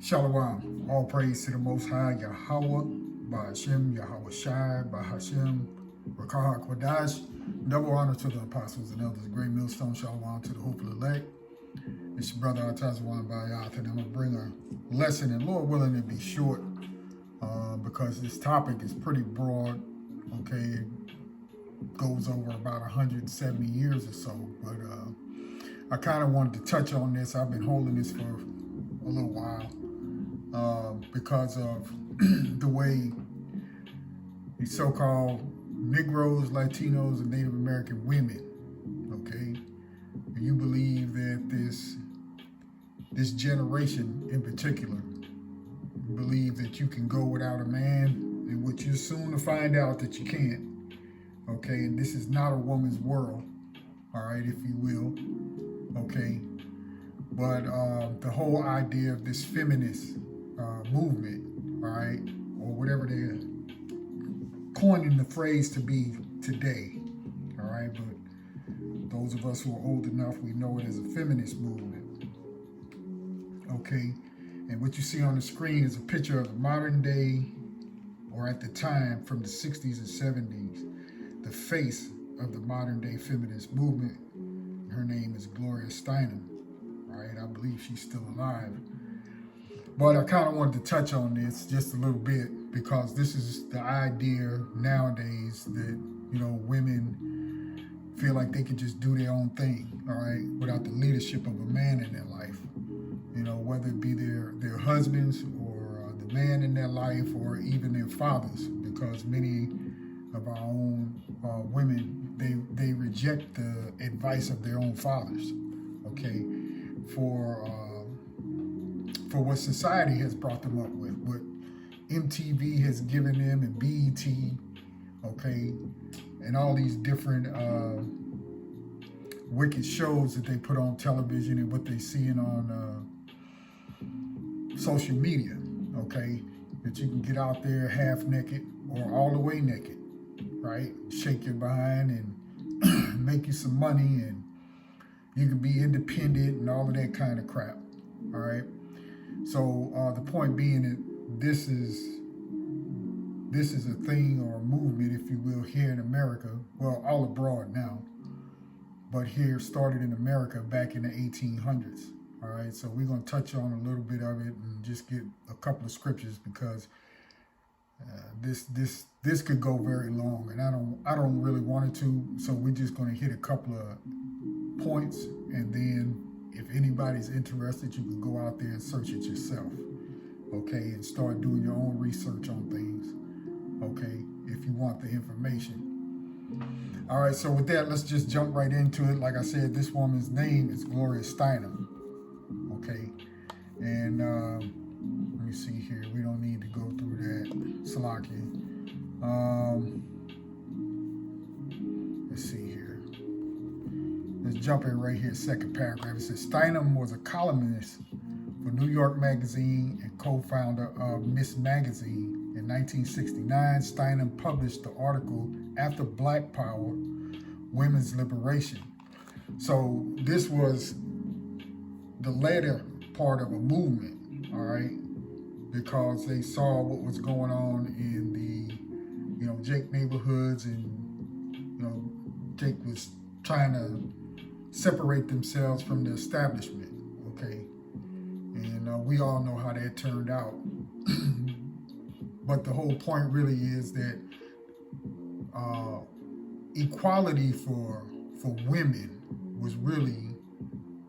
Shalom. All praise to the Most High Yahweh, Ba'ashem, Yahweh Shai, Ba'ashem, Rakah Kwadash. Double honor to the apostles and elders, great millstone, Shalom to the hopeful elect. It's your brother Atazawan Bayath, and I'm going to bring a lesson, and Lord willing, to be short because this topic is pretty broad, okay? It goes over about 170 years or so, but I kind of wanted to touch on this. I've been holding this for a little while. Because of the way the so-called Negroes, Latinos, and Native American women, okay, you believe that this generation in particular believe that you can go without a man, and what you're soon to find out that you can't, okay, and this is not a woman's world, all right, if you will, okay, but the whole idea of this feminist movement, all right, or whatever they're coining the phrase to be today, all right, but those of us who are old enough, we know it as a feminist movement, okay, and what you see on the screen is a picture of a modern day, or at the time, from the 60s and 70s, the face of the modern day feminist movement. Her name is Gloria Steinem, right? I believe she's still alive. But I kind of wanted to touch on this just a little bit because this is the idea nowadays that, you know, women feel like they can just do their own thing, all right, without the leadership of a man in their life, you know, whether it be their husbands or the man in their life or even their fathers, because many of our own women, they reject the advice of their own fathers, okay, for what society has brought them up with, what MTV has given them, and BET, okay, and all these different wicked shows that they put on television and what they seeing on social media, okay, that you can get out there half naked or all the way naked, right, shake your behind and make you some money, and you can be independent and all of that kind of crap, all right. So the point being that this is a thing or a movement, if you will, here in America. Well, all abroad now, but here started in America back in the 1800s. All right, so we're gonna touch on a little bit of it and just get a couple of scriptures because this could go very long, and I don't really want it to. So we're just gonna hit a couple of points, and then if anybody's interested, you can go out there and search it yourself, okay, and start doing your own research on things, okay, if you want the information. All right, so with that, let's just jump right into it. Like I said, this woman's name is Gloria Steinem, okay, and let me see here. We don't need to go through that, Salaki. Let's see here. Let's jump in right here, second paragraph. It says, Steinem was a columnist for New York Magazine and co-founder of Miss Magazine. In 1969, Steinem published the article, After Black Power, Women's Liberation. So this was the later part of a movement, all right, because they saw what was going on in the, you know, Jake neighborhoods, and, you know, Jake was trying to separate themselves from the establishment, okay? And we all know how that turned out. But the whole point really is that equality for women was really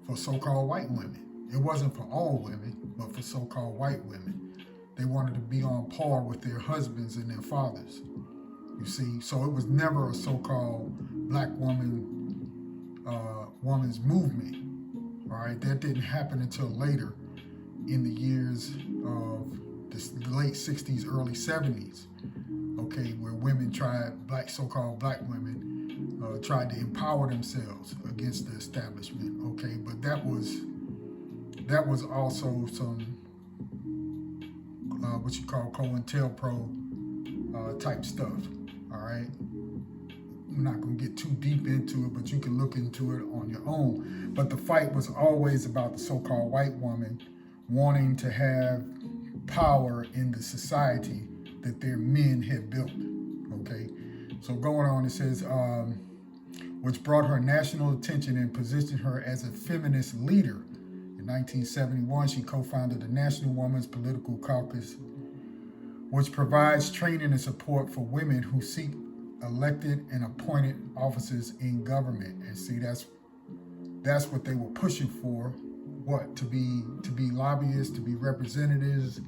for so-called white women. It wasn't for all women, but for so-called white women. They wanted to be on par with their husbands and their fathers, you see? So it was never a so-called black woman's movement, all right? That didn't happen until later in the years of the late 60s, early 70s, okay, where women so-called black women, tried to empower themselves against the establishment, okay? But that was also some, what you call COINTELPRO type stuff, all right? I'm not going to get too deep into it, but you can look into it on your own. But the fight was always about the so-called white woman wanting to have power in the society that their men had built. Okay, so going on, it says, which brought her national attention and positioned her as a feminist leader. In 1971, she co-founded the National Women's Political Caucus, which provides training and support for women who seek elected and appointed offices in government. And see, that's what they were pushing for. What, to be lobbyists, to be representatives,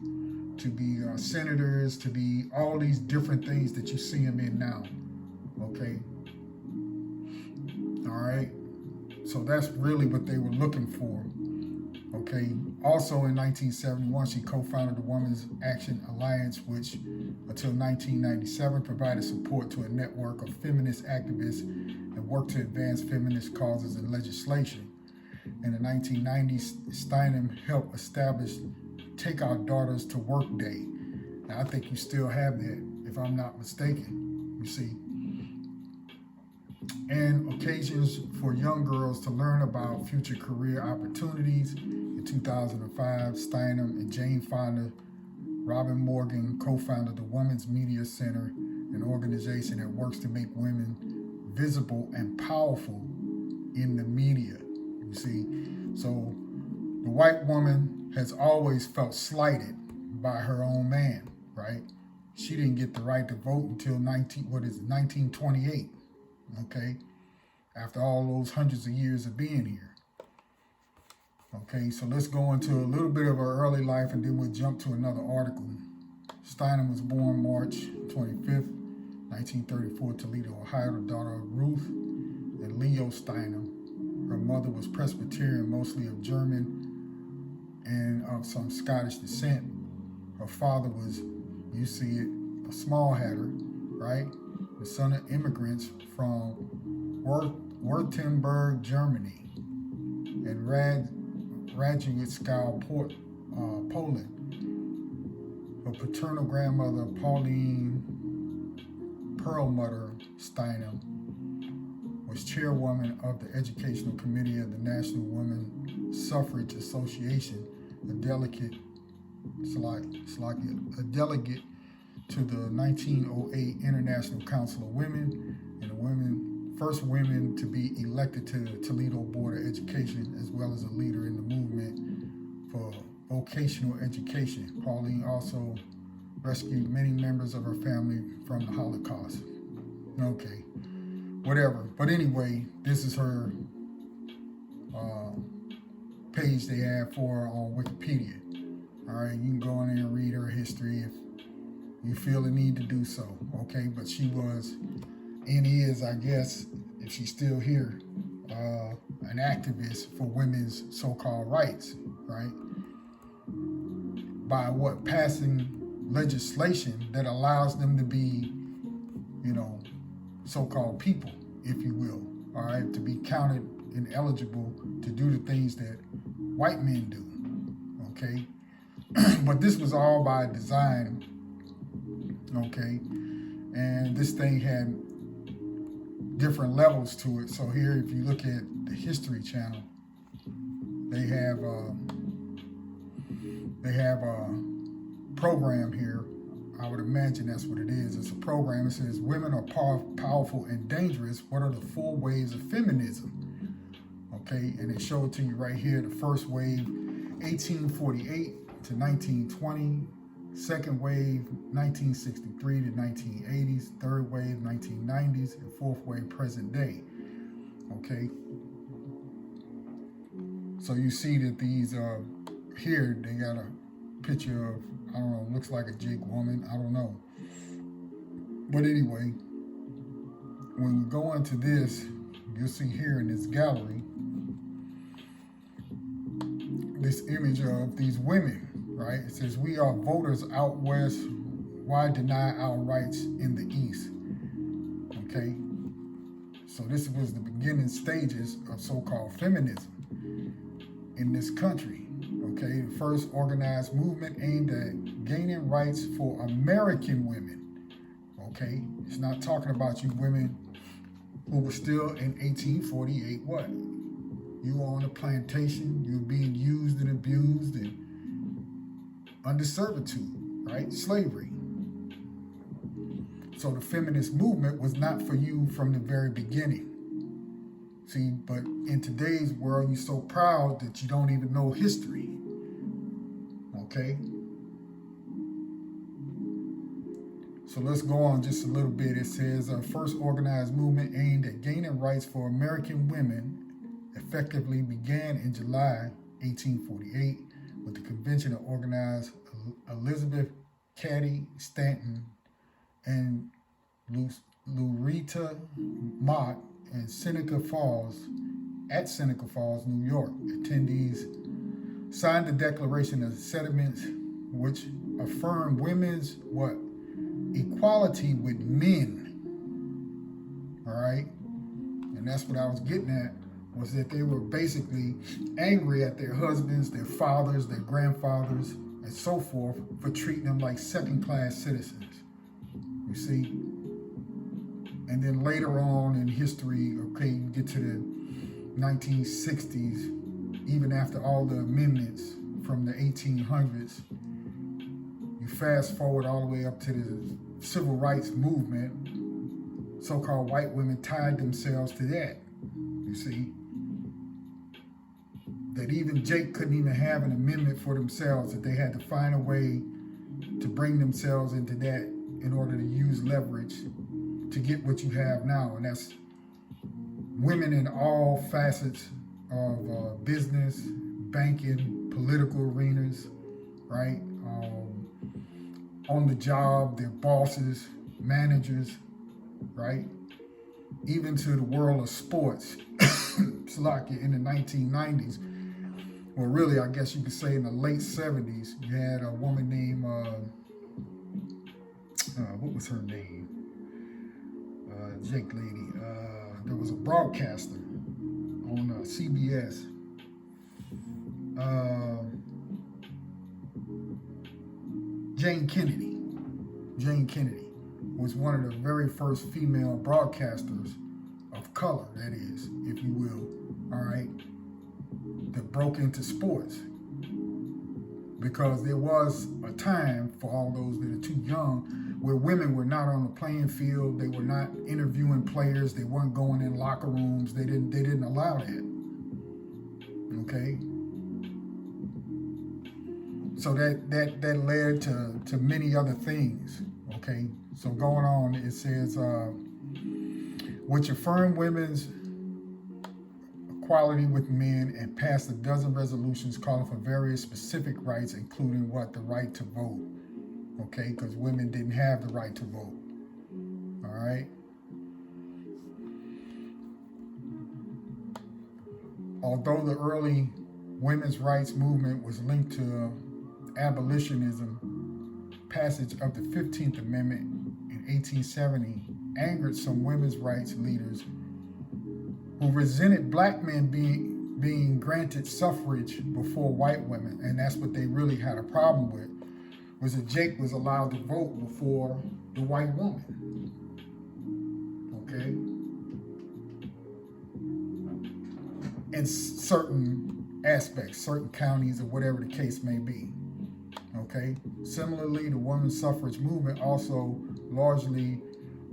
to be senators, to be all these different things that you see them in now. Okay. All right. So that's really what they were looking for. Okay. Also in 1971, she co-founded the Women's Action Alliance, which until 1997 provided support to a network of feminist activists and worked to advance feminist causes and legislation. In the 1990s, Steinem helped establish Take Our Daughters to Work Day. Now, I think you still have that, if I'm not mistaken, you see. And occasions for young girls to learn about future career opportunities. In 2005, Steinem and Jane Fonda, Robin Morgan co-founded the Women's Media Center, an organization that works to make women visible and powerful in the media. You see, so the white woman has always felt slighted by her own man, right? She didn't get the right to vote until 1928, okay? After all those hundreds of years of being here. Okay, so let's go into a little bit of her early life and then we'll jump to another article. Steinem was born March 25th, 1934, Toledo, Ohio, the daughter of Ruth and Leo Steinem. Her mother was Presbyterian, mostly of German and of some Scottish descent. Her father was, you see it, a small hatter, right? The son of immigrants from Württemberg, Germany, and Radziecka, Poland. Her paternal grandmother, Pauline Perlmutter Steinem, was chairwoman of the Educational Committee of the National Women Suffrage Association, a delegate to the 1908 International Council of Women, and the first women to be elected to the Toledo Board of Education, as well as a leader in the movement for vocational education. Pauline also rescued many members of her family from the Holocaust. Okay. Whatever. But anyway, this is her page they have for her on Wikipedia. All right, you can go in there and read her history if you feel the need to do so. Okay, but she was and is, I guess, if she's still here, an activist for women's so-called rights, right? By what? Passing legislation that allows them to be, so-called people, if you will, all right, to be counted and eligible to do the things that white men do, okay? But this was all by design, okay? And this thing had different levels to it. So here, if you look at the History Channel, they have a program here. I would imagine that's what it is. It's a program. It says, women are powerful and dangerous. What are the 4 waves of feminism? Okay, and they show it to you right here. The first wave, 1848 to 1920. Second wave, 1963 to 1980s. Third wave, 1990s. And fourth wave, present day. Okay. So you see that these here, they got a picture of, I don't know, looks like a Jake woman. I don't know. But anyway, when we go into this, you'll see here in this gallery, this image of these women, right? It says, we are voters out west. Why deny our rights in the east? Okay. So this was the beginning stages of so-called feminism in this country. Okay, the first organized movement aimed at gaining rights for American women. Okay, it's not talking about you women who were still in 1848. What? You were on a plantation, you were being used and abused, and under servitude, right? Slavery. So the feminist movement was not for you from the very beginning. See, but in today's world, you're so proud that you don't even know history. Okay? So let's go on just a little bit. It says, first organized movement aimed at gaining rights for American women effectively began in July 1848 with the convention of organized Elizabeth Cady Stanton and Luretta Mott in Seneca Falls, New York. Attendees signed the Declaration of Sentiments, which affirmed women's what? Equality with men. All right? And that's what I was getting at, was that they were basically angry at their husbands, their fathers, their grandfathers, and so forth for treating them like second-class citizens. You see? And then later on in history, okay, you get to the 1960s, even after all the amendments from the 1800s, you fast forward all the way up to the civil rights movement, so-called white women tied themselves to that, you see? That even Jake couldn't even have an amendment for themselves, that they had to find a way to bring themselves into that in order to use leverage to get what you have now. And that's women in all facets of business, banking, political arenas, right? On the job, their bosses, managers, right? Even to the world of sports. It's like in the 1990s, well, really, I guess you could say in the late 70s, you had a woman named, what was her name? Jake lady. There was a broadcaster on CBS. Jane Kennedy was one of the very first female broadcasters of color, that is, if you will, all right, that broke into sports. Because there was a time, for all those that are too young, where women were not on the playing field, they were not interviewing players, they weren't going in locker rooms, they didn't allow that. Okay? So that led to many other things. Okay? So going on, it says, which affirmed women's equality with men and passed a dozen resolutions calling for various specific rights, including what? The right to vote. Okay? Because women didn't have the right to vote. All right? Although the early women's rights movement was linked to abolitionism, passage of the 15th Amendment in 1870 angered some women's rights leaders who resented black men being granted suffrage before white women. And that's what they really had a problem with, was that Jake was allowed to vote before the white woman. Okay? In certain aspects, certain counties, or whatever the case may be. Okay? Similarly, the women's suffrage movement also largely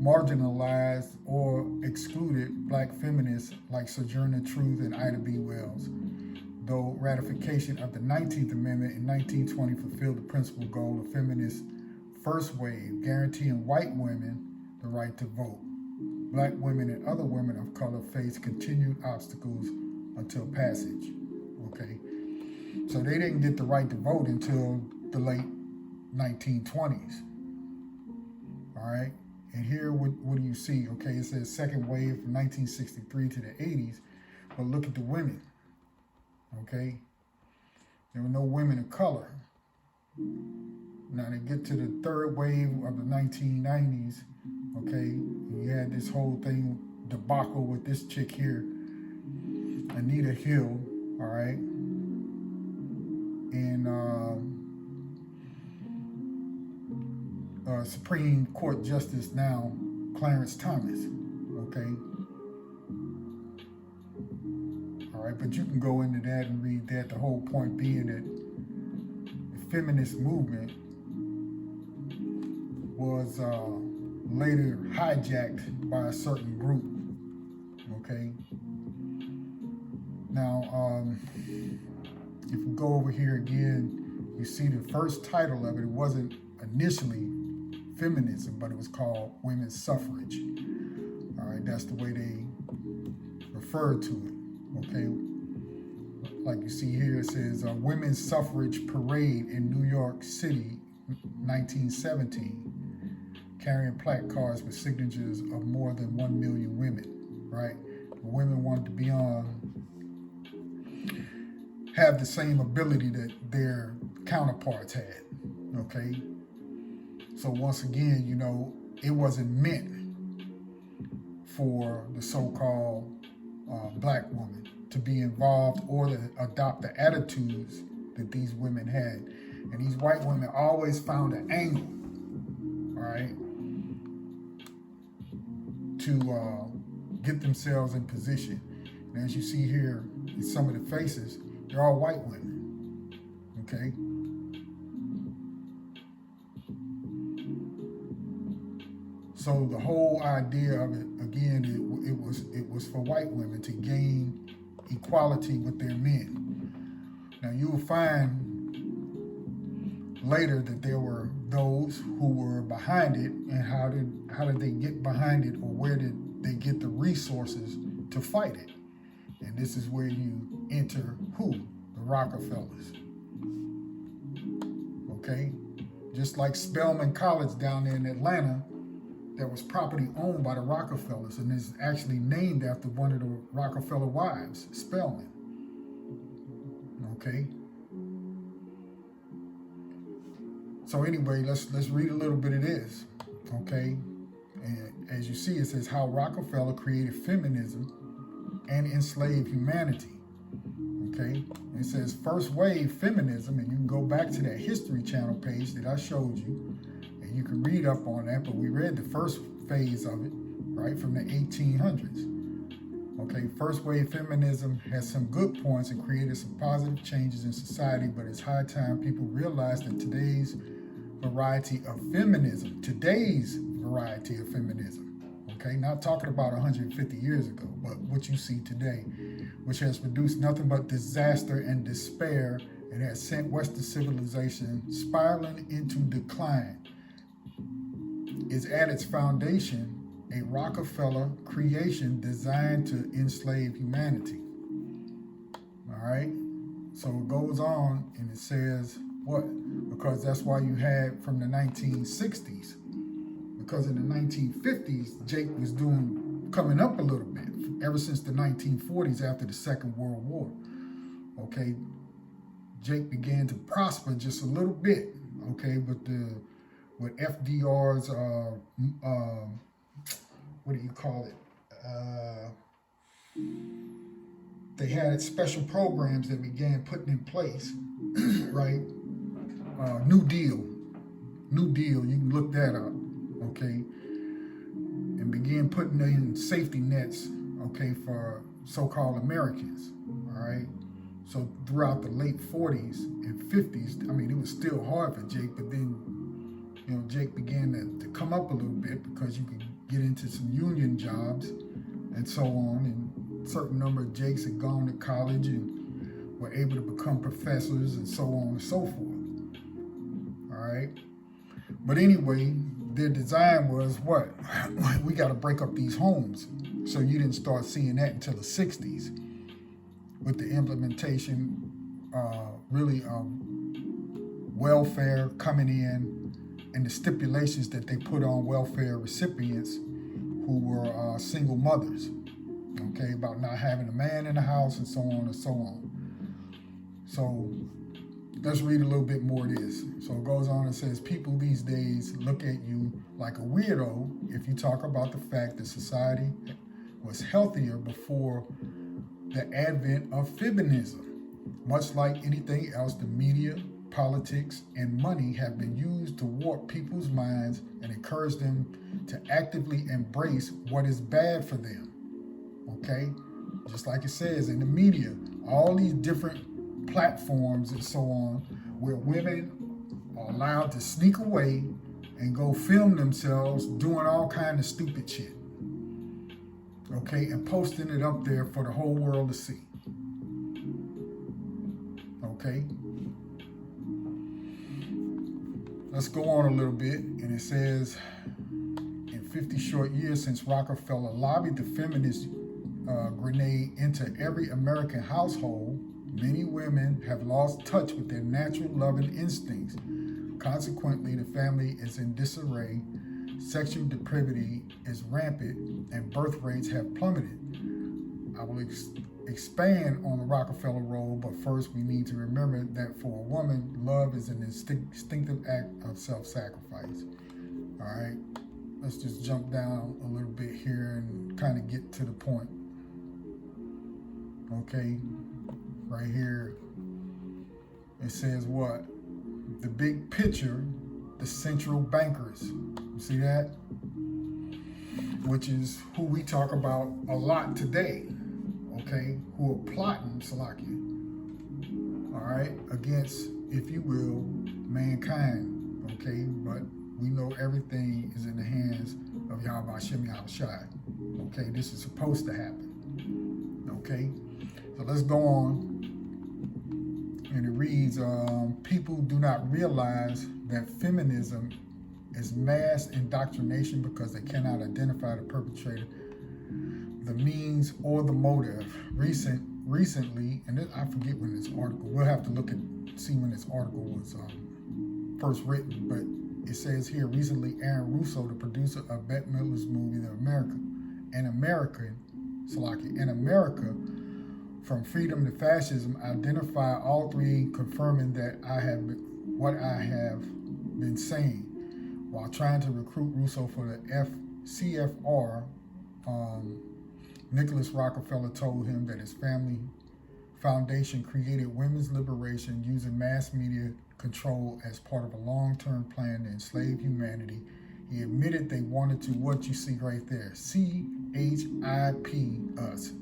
marginalized or excluded black feminists like Sojourner Truth and Ida B. Wells, though ratification of the 19th Amendment in 1920 fulfilled the principal goal of feminist first wave, guaranteeing white women the right to vote. Black women and other women of color faced continued obstacles until passage. Okay, so they didn't get the right to vote until the late 1920s. All right, and here what do you see? Okay, it says second wave from 1963 to the 80s, but look at the women. Okay, there were no women of color. Now they get to the third wave of the 1990s. Okay, you had this whole thing debacle with this chick here, Anita Hill, all right, and Supreme Court Justice now, Clarence Thomas, okay? All right, but you can go into that and read that, the whole point being that the feminist movement was later hijacked by a certain group. Okay. Now, if we go over here again, you see the first title of it. It wasn't initially feminism, but it was called women's suffrage. All right, that's the way they referred to it. Okay. Like you see here, it says Women's Suffrage Parade in New York City, 1917, carrying placards with signatures of more than 1 million women, right? Women wanted to be have the same ability that their counterparts had, okay? So once again, you know, it wasn't meant for the so-called black woman to be involved or to adopt the attitudes that these women had. And these white women always found an angle, all right, to get themselves in position. And as you see here in some of the faces, they're all white women, okay? So the whole idea of it, again, it was for white women to gain equality with their men. Now you will find later that there were those who were behind it, and how did they get behind it, or where did they get the resources to fight it? And this is where you enter who? The Rockefellers. Okay? Just like Spelman College down there in Atlanta, that was property owned by the Rockefellers, and is actually named after one of the Rockefeller wives, Spelman. Okay? So anyway, let's read a little bit of this. Okay? And as you see, it says how Rockefeller created feminism and enslaved humanity. Okay? And it says first wave feminism, and you can go back to that History Channel page that I showed you. You can read up on that, but we read the first phase of it, right, from the 1800s. Okay, first wave feminism has some good points and created some positive changes in society, but it's high time people realize that today's variety of feminism, okay, not talking about 150 years ago, but what you see today, which has produced nothing but disaster and despair and has sent Western civilization spiraling into decline, is at its foundation a Rockefeller creation designed to enslave humanity. All right? So it goes on and it says what? Because that's why you had from the 1960s. Because in the 1950s, Jake was coming up a little bit, ever since the 1940s after the Second World War. Okay? Jake began to prosper just a little bit, okay, with FDR's, what do you call it? They had special programs that began putting in place, right? New Deal, you can look that up, okay? And began putting in safety nets, okay, for so-called Americans, all right? So throughout the late 40s and 50s, I mean, it was still hard for Jake, but then, you know, Jake began to come up a little bit because you could get into some union jobs and so on. And a certain number of Jakes had gone to college and were able to become professors and so on and so forth. All right. But anyway, their design was what? We got to break up these homes. So you didn't start seeing that until the 60s with the implementation, welfare coming in, and the stipulations that they put on welfare recipients who were single mothers, okay, about not having a man in the house and so on and so on. So let's read a little bit more of this. So it goes on and says, people these days look at you like a weirdo if you talk about the fact that society was healthier before the advent of feminism. Much like anything else, the media, politics, and money have been used to warp people's minds and encourage them to actively embrace what is bad for them. Okay? Just like it says in the media, all these different platforms and so on, where women are allowed to sneak away and go film themselves doing all kind of stupid shit. Okay, and posting it up there for the whole world to see. Okay. Let's go on a little bit, and it says, in 50 short years since Rockefeller lobbied the feminist grenade into every American household, many women have lost touch with their natural loving instincts. Consequently, the family is in disarray, sexual depravity is rampant, and birth rates have plummeted. I will expand on the Rockefeller role, but first we need to remember that for a woman, love is an instinctive act of self-sacrifice. All right, let's just jump down a little bit here and kind of get to the point. Okay, right here, it says what? The big picture, the central bankers. You see that? Which is who we talk about a lot today, okay? Who are plotting, Salakia, all right, against, if you will, mankind, okay? But we know everything is in the hands of Yahweh Hashem Yahushai, okay? This is supposed to happen, okay? So let's go on. And it reads, people do not realize that feminism is mass indoctrination because they cannot identify the perpetrator, the means, or the motive. Recently, and this, I forget when this article, we'll have to look at, see when this article was first written, but it says here, recently Aaron Russo, the producer of Bette Midler's movie, An America, From Freedom to Fascism, identify all three, confirming that what I have been saying. While trying to recruit Russo for the CFR, Nicholas Rockefeller told him that his family foundation created women's liberation using mass media control as part of a long-term plan to enslave humanity. He admitted they wanted to, what you see right there, CHIP us.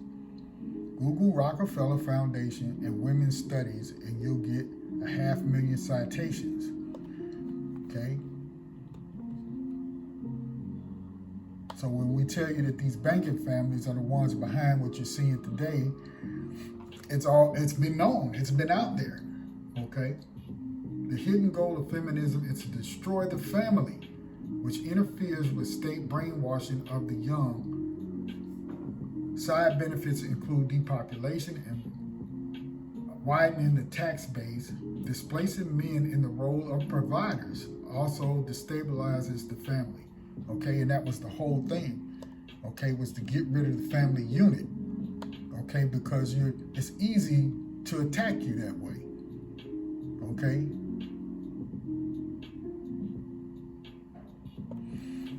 Google Rockefeller Foundation and Women's Studies and you'll get 500,000 citations, okay? So when we tell you that these banking families are the ones behind what you're seeing today, it's been known, it's been out there, okay? The hidden goal of feminism is to destroy the family, which interferes with state brainwashing of the young. Side benefits include depopulation and widening the tax base, displacing men in the role of providers, also destabilizes the family. Okay, and that was the whole thing, okay, was to get rid of the family unit, okay, because it's easy to attack you that way, okay?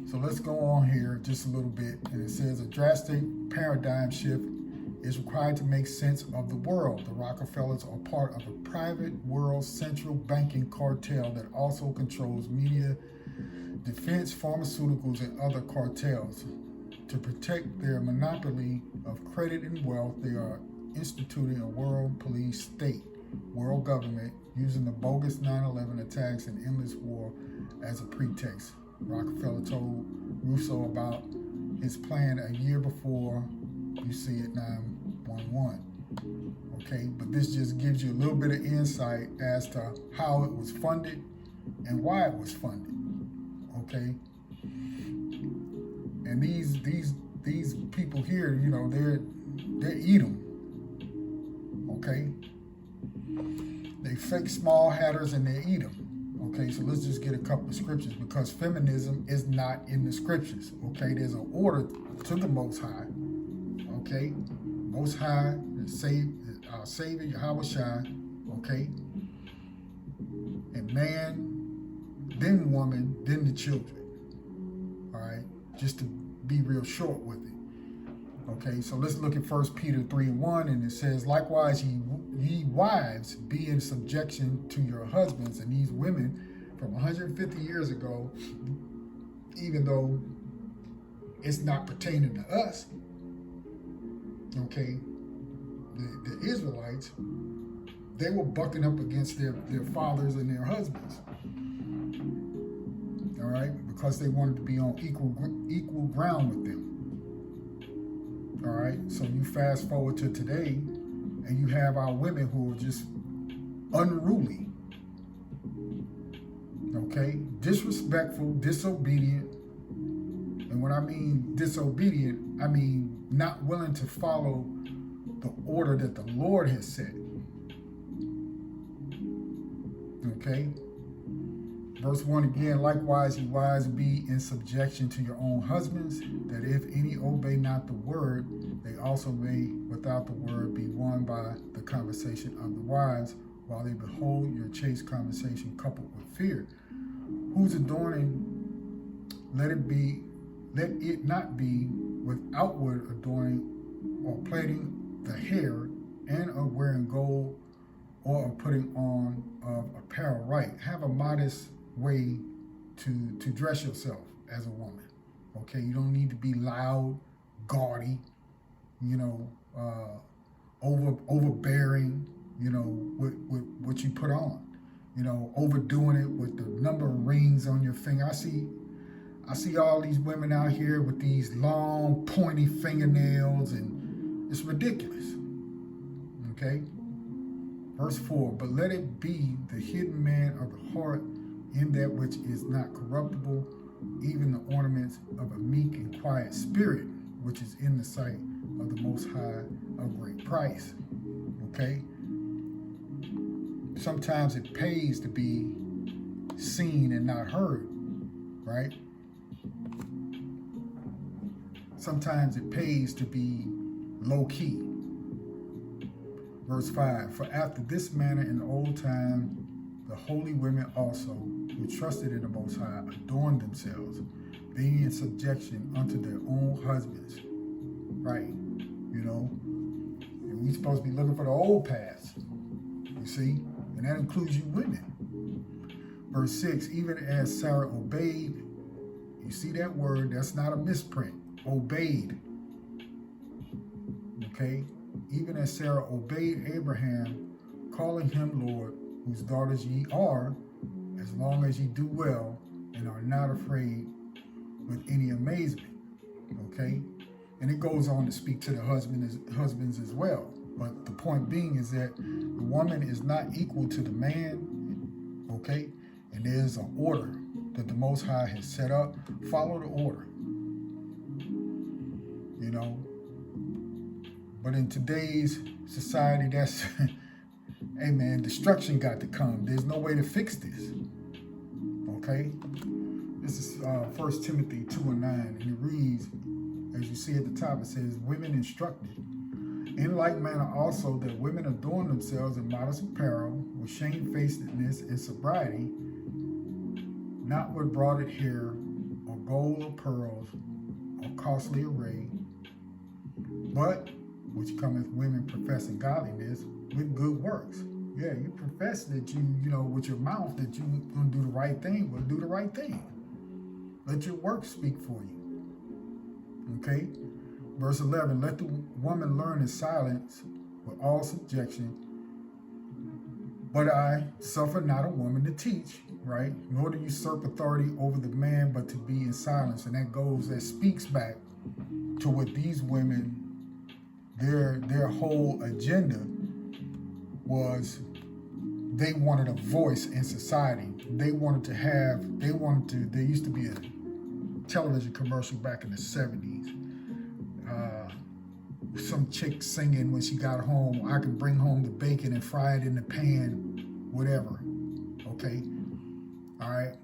So let's go on here just a little bit, and it says a drastic paradigm shift is required to make sense of the world. The Rockefellers are part of a private world central banking cartel that also controls media, defense, pharmaceuticals, and other cartels. To protect their monopoly of credit and wealth, they are instituting a world police state, world government, using the bogus 9/11 attacks and endless war as a pretext. Rockefeller told Russo about his plan a year before you see it 9/11. Okay, but this just gives you a little bit of insight as to how it was funded and why it was funded. Okay, and these people here, you know, they're Edom. Okay, they fake small hatters and they're Edom. Okay, so let's just get a couple of scriptures because feminism is not in the scriptures. Okay, there's an order to the Most High. Okay, Most High, our Savior Yahweh Shai. Okay, and man, then woman, then the children. All right, just to be real short with it. Okay, so let's look at 1 Peter 3:1, and it says, likewise, ye wives, be in subjection to your husbands. And these women from 150 years ago, even though it's not pertaining to us, okay, the Israelites, they were bucking up against their fathers and their husbands. All right, because they wanted to be on equal ground with them. All right, so you fast forward to today, and you have our women who are just unruly. Okay, disrespectful, disobedient. And when I mean disobedient, I mean not willing to follow the order that the Lord has set. Okay? Verse 1 again, likewise, ye wives, be in subjection to your own husbands, that if any obey not the word, they also may without the word be won by the conversation of the wives, while they behold your chaste conversation coupled with fear. Whose adorning, let it not be with outward adorning or plaiting the hair, and of wearing gold, or of putting on of apparel right. Have a modest way to dress yourself as a woman. Okay, you don't need to be loud, gaudy, overbearing, with what you put on. Overdoing it with the number of rings on your finger. I see all these women out here with these long, pointy fingernails, and it's ridiculous. Okay? Verse 4, but let it be the hidden man of the heart in that which is not corruptible, even the ornaments of a meek and quiet spirit, which is in the sight of the Most High of great price. Okay? Sometimes it pays to be seen and not heard, right? Sometimes it pays to be low-key. Verse 5, for after this manner in the old time, the holy women also, who trusted in the Most High, adorned themselves, being in subjection unto their own husbands. Right? And we're supposed to be looking for the old past. You see? And that includes you women. Verse 6, even as Sarah obeyed, you see that word, that's not a misprint. Obeyed. Okay? Even as Sarah obeyed Abraham, calling him Lord, whose daughters ye are, as long as ye do well and are not afraid with any amazement. Okay? And it goes on to speak to the husbands as well. But the point being is that the woman is not equal to the man. Okay? And there's an order that the Most High has set up. Follow the order. But in today's society, that's, hey man, destruction got to come. There's no way to fix this. Okay? This is 1 Timothy 2:9, and it reads, as you see at the top, it says, women instructed. In like manner also that women adorn themselves in modest apparel, with shamefacedness and sobriety, not with broided hair, or gold or pearls, or costly array, but which cometh women professing godliness with good works. Yeah, you profess that you with your mouth that you gonna do the right thing. Well, do the right thing. Let your works speak for you. Okay? Verse 11, let the woman learn in silence with all subjection, but I suffer not a woman to teach, right? Nor to usurp authority over the man, but to be in silence. And that speaks back to what these women, their whole agenda was, they wanted a voice in society. There used to be a television commercial back in the 70s. Some chick singing when she got home, I can bring home the bacon and fry it in the pan, whatever. Okay? All right?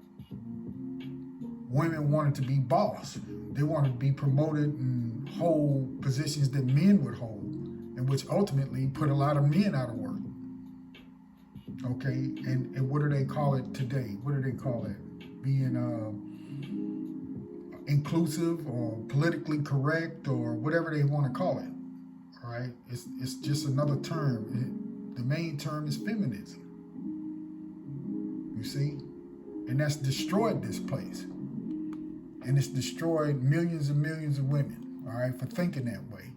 Women wanted to be boss. They wanted to be promoted and hold positions that men would hold, and which ultimately put a lot of men out of work. Okay? And what do they call it today? What do they call it? Being inclusive or politically correct or whatever they want to call it. All right? It's just another term. The main term is feminism. You see? And that's destroyed this place. And it's destroyed millions and millions of women, all right, for thinking that way.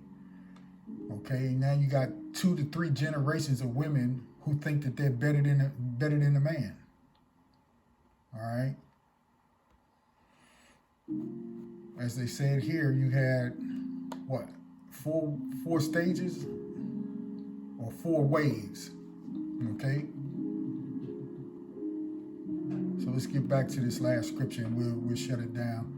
Okay, now you got 2 to 3 generations of women who think that they're better than the man. All right. As they said here, you had what, four stages or four waves. Okay. So let's get back to this last scripture and we'll shut it down.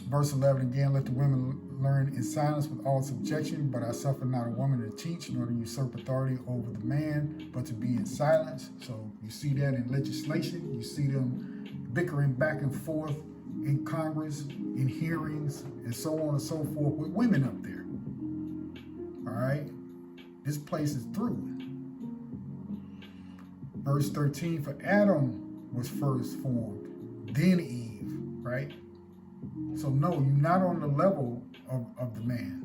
Verse 11 again, let the women learn in silence with all subjection, but I suffer not a woman to teach, nor to usurp authority over the man, but to be in silence. So you see that in legislation. You see them bickering back and forth in Congress, in hearings, and so on and so forth with women up there. All right? This place is through. Verse 13, for Adam was first formed, then Eve, right? So no, you're not on the level of the man,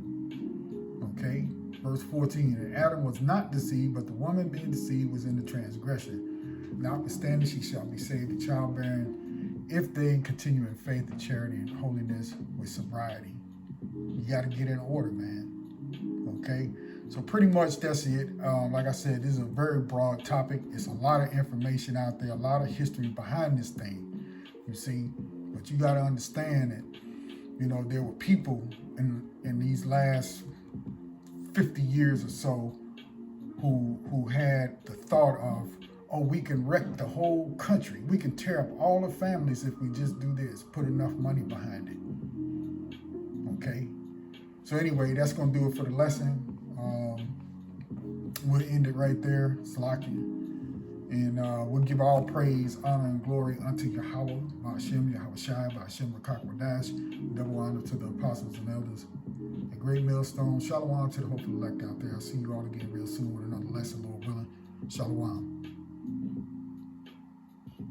okay? Verse 14, and Adam was not deceived, but the woman being deceived was in the transgression. Notwithstanding, she shall be saved in childbearing, if they continue in faith and charity and holiness with sobriety. You got to get in order, man, okay? So pretty much that's it. Like I said, this is a very broad topic. It's a lot of information out there, a lot of history behind this thing, you see. But you got to understand that, you know, there were people in these last 50 years or so who had the thought of, oh, we can wreck the whole country. We can tear up all the families if we just do this, put enough money behind it. Okay? So anyway, that's going to do it for the lesson. We'll end it right there, Slaki. And we'll give all praise, honor, and glory unto Yahweh, Ba'ashem, Yahweh Shai, Ba'ashem, Rakakwadash. Double honor to the apostles and elders. A great millstone. Shalom to the hopeful elect out there. I'll see you all again real soon with another lesson, Lord willing. Shalom.